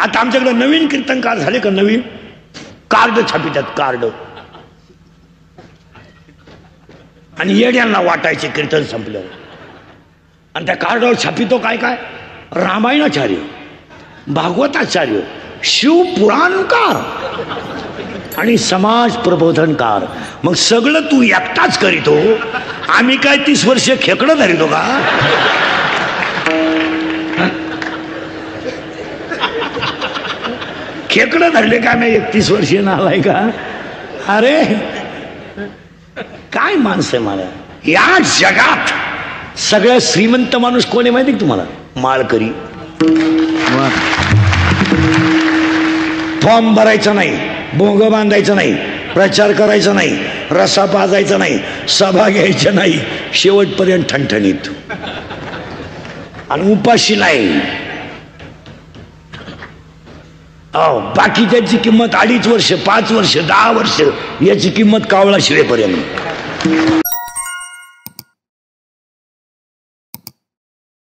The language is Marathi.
आता आमच्याकडे नवीन कीर्तनकार झाले का नवीन कार्ड छापितात कार्ड आणि येड्यांना वाटायचे कीर्तन संपल्यावर आणि त्या कार्डावर छापितो काय काय रामायणाचार्य भागवताचार्य शिवपुराणकार आणि समाज प्रबोधनकार मग सगळं तू एकटाच करीतो आम्ही काय 30 वर्ष खेकडं धरितो का खेकडं धरले का मी 31 वर्षीय नालाय का अरे काय माणसं आहे मला या जगात सगळ्यात श्रीमंत माणूस कोण आहे माहिती का तुम्हाला माळकरी फॉर्म भरायचा नाही बोंग बांधायचं नाही प्रचार करायचा नाही रसा पाजायचा नाही सभा घ्यायच्या नाही शेवटपर्यंत ठणठणीत आणि उपाशी नाही बाकी त्याची किंमत 2.5 वर्ष 5 वर्ष 10 वर्ष याची किंमत कावळा शिवेपर्यंत